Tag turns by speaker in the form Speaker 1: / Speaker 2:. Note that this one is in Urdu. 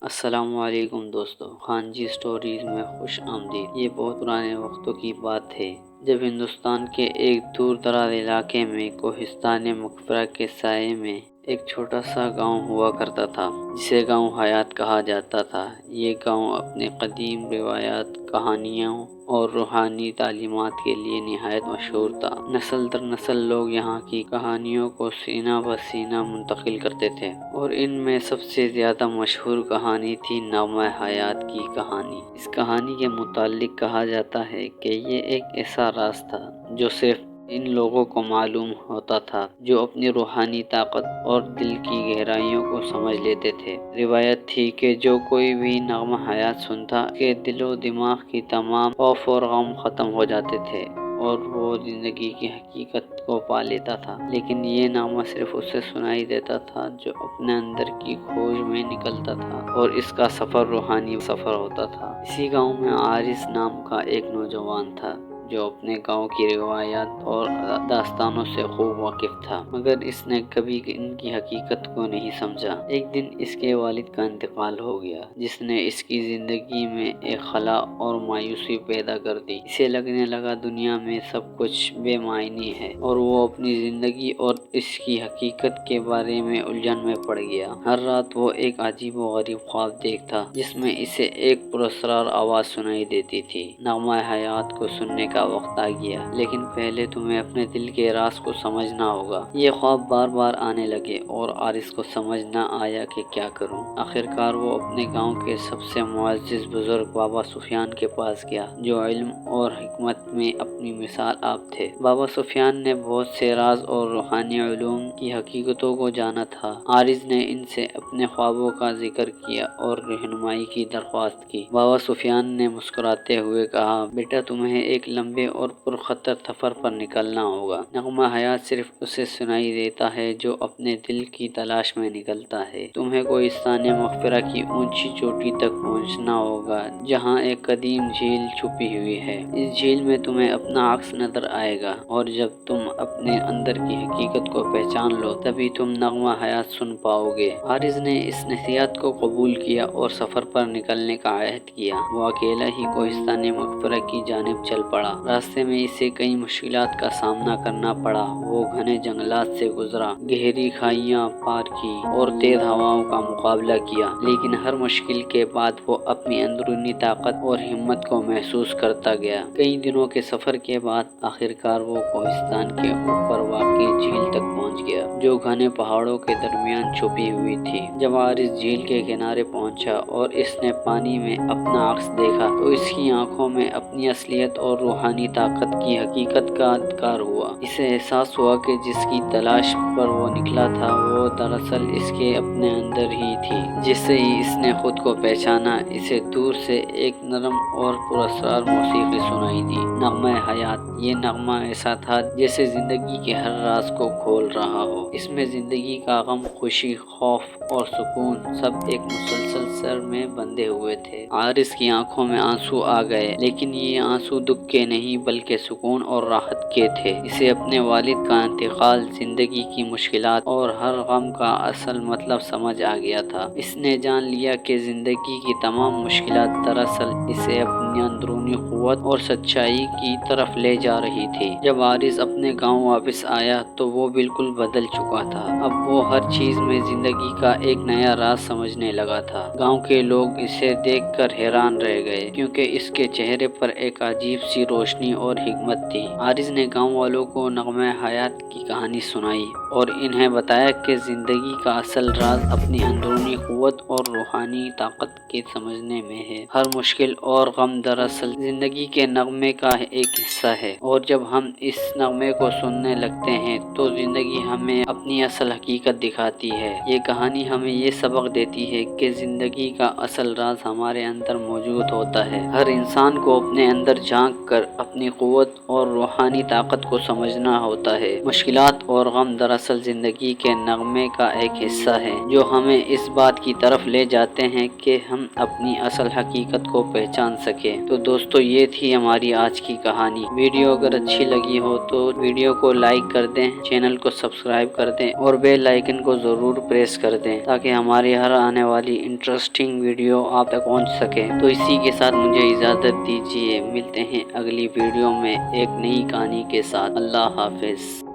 Speaker 1: السلام علیکم دوستو، خان جی سٹوریز میں خوش آمدید۔ یہ بہت پرانے وقتوں کی بات ہے جب ہندوستان کے ایک دور دراز علاقے میں کوہستان مقبرہ کے سائے میں ایک چھوٹا سا گاؤں ہوا کرتا تھا جسے گاؤں حیات کہا جاتا تھا۔ یہ گاؤں اپنے قدیم روایات، کہانیوں اور روحانی تعلیمات کے لیے نہایت مشہور تھا۔ نسل در نسل لوگ یہاں کی کہانیوں کو سینہ بہ سینہ منتقل کرتے تھے اور ان میں سب سے زیادہ مشہور کہانی تھی نغمہ حیات کی کہانی۔ اس کہانی کے متعلق کہا جاتا ہے کہ یہ ایک ایسا راز تھا جو صرف ان لوگوں کو معلوم ہوتا تھا جو اپنی روحانی طاقت اور دل کی گہرائیوں کو سمجھ لیتے تھے۔ روایت تھی کہ جو کوئی بھی نغمہ حیات سنتا، اس کے دل و دماغ کی تمام خوف اور غم ختم ہو جاتے تھے اور وہ زندگی کی حقیقت کو پا لیتا تھا۔ لیکن یہ نغمہ صرف اسے سنائی دیتا تھا جو اپنے اندر کی کھوج میں نکلتا تھا، اور اس کا سفر روحانی سفر ہوتا تھا۔ اسی گاؤں میں عارض نام کا ایک نوجوان تھا جو اپنے گاؤں کی روایات اور داستانوں سے خوب واقف تھا، مگر اس نے کبھی ان کی حقیقت کو نہیں سمجھا۔ ایک دن اس کے والد کا انتقال ہو گیا جس نے اس کی زندگی میں ایک خلا اور مایوسی پیدا کر دی۔ اسے لگنے لگا دنیا میں سب کچھ بے معنی ہے اور وہ اپنی زندگی اور اس کی حقیقت کے بارے میں الجھن میں پڑ گیا۔ ہر رات وہ ایک عجیب و غریب خواب دیکھتا جس میں اسے ایک پراسرار آواز سنائی دیتی تھی، نغمہ حیات کو سننے کا وقت آ گیا، لیکن پہلے تمہیں اپنے دل کے راز کو سمجھنا ہوگا۔ یہ خواب بار بار آنے لگے اور عارض کو سمجھ نہ آیا کہ کیا کروں۔ آخرکار وہ اپنے گاؤں کے سب سے معزز بزرگ بابا سفیان کے پاس گیا جو علم اور حکمت میں اپنی مثال آپ تھے۔ بابا سفیان نے بہت سے راز اور روحانی علوم کی حقیقتوں کو جانا تھا۔ عارض نے ان سے اپنے خوابوں کا ذکر کیا اور رہنمائی کی درخواست کی۔ بابا سفیان نے مسکراتے ہوئے کہا، بیٹا تمہیں ایک لمبے اور پرخطر سفر پر نکلنا ہوگا۔ نغمہ حیات صرف اسے سنائی دیتا ہے جو اپنے دل کی تلاش میں نکلتا ہے۔ تمہیں کوہستان مغفرہ کی اونچی چوٹی تک پہنچنا ہوگا جہاں ایک قدیم جھیل چھپی ہوئی ہے۔ اس جھیل میں تمہیں اپنا عکس نظر آئے گا اور جب تم اپنے اندر کی حقیقت کو پہچان لو تبھی تم نغمہ حیات سن پاؤ گے۔ عارض نے اس نصیحت کو قبول کیا اور سفر پر نکلنے کا عہد کیا۔ وہ اکیلا ہی کوہستان مغفرہ کی جانب چل پڑا۔ راستے میں اسے کئی مشکلات کا سامنا کرنا پڑا۔ وہ گھنے جنگلات سے گزرا، گہری کھائیاں پار کی اور تیز ہواؤں کا مقابلہ کیا، لیکن ہر مشکل کے بعد وہ اپنی اندرونی طاقت اور ہمت کو محسوس کرتا گیا۔ کئی دنوں کے سفر کے بعد آخرکار وہ کوہستان کے اوپر واقع جھیل تک پہنچ گیا جو گھنے پہاڑوں کے درمیان چھپی ہوئی تھی۔ جب عارض جھیل کے کنارے پہنچا اور اس نے پانی میں اپنا عکس دیکھا تو اس کی آنکھوں میں اپنی اصلیت اور روحانی طاقت کی حقیقت کا انکار ہوا۔ اسے احساس ہوا کہ جس کی تلاش پر وہ نکلا تھا وہ دراصل اس کے اپنے اندر ہی تھی۔ جیسے ہی اس نے خود کو پہچانا، اسے دور سے ایک نرم اور پراسرار موسیقی سنائی دی، نغمہ حیات۔ یہ نغمہ ایسا تھا جیسے زندگی کے ہر راز کو کھول رہا ہو۔ اس میں زندگی کا غم، خوشی، خوف اور سکون سب ایک مسلسل سر میں بندھے ہوئے تھے۔ عارض کی آنکھوں میں آنسو آ گئے، لیکن یہ آنسو دکھ کے نہیں بلکہ سکون اور راحت کے تھے۔ اسے اپنے والد کا انتقال، زندگی کی مشکلات اور ہر غم کا اصل مطلب سمجھ آ گیا تھا۔ اس نے جان لیا کہ زندگی کی تمام مشکلات دراصل اسے اپنی اندرونی قوت اور سچائی کی طرف لے جا رہی تھی۔ جب عارض اپنے گاؤں واپس آیا تو وہ بالکل بدل چکا تھا۔ اب وہ ہر چیز میں زندگی کا ایک نیا راز سمجھنے لگا تھا۔ گاؤں کے لوگ اسے دیکھ کر حیران رہ گئے کیونکہ اس کے چہرے پر ایک عجیب سی روشنی اور حکمت تھی۔ عارض نے گاؤں والوں کو نغمہ حیات کی کہانی سنائی اور انہیں بتایا کہ زندگی کا اصل راز اپنی اندرونی قوت اور روحانی طاقت کے سمجھنے میں ہے۔ ہر مشکل اور غم دراصل زندگی کے نغمے کا ایک حصہ ہے، اور جب ہم اس نغمے کو سننے لگتے ہیں تو زندگی ہمیں اپنی اصل حقیقت دکھاتی ہے۔ یہ کہانی ہمیں یہ سبق دیتی ہے کہ زندگی کا اصل راز ہمارے اندر موجود ہوتا ہے۔ ہر انسان کو اپنے اندر جھانک کر اپنی قوت اور روحانی طاقت کو سمجھنا ہوتا ہے۔ مشکلات اور غم دراصل زندگی کے نغمے کا ایک حصہ ہے جو ہمیں اس بات کی طرف لے جاتے ہیں کہ ہم اپنی اصل حقیقت کو پہچان سکیں۔ تو دوستو یہ تھی ہماری آج کی کہانی۔ ویڈیو اگر اچھی لگی ہو تو ویڈیو کو لائک کر دیں، چینل کو سبسکرائب کر دیں اور بیل آئیکن کو ضرور پریس کر دیں تاکہ ہماری ہر آنے والی انٹرسٹنگ ویڈیو آپ تک پہنچ سکے۔ تو اسی کے ساتھ مجھے اجازت دیجیے، ملتے ہیں اگلی ویڈیو میں ایک نئی کہانی کے ساتھ۔ اللہ حافظ۔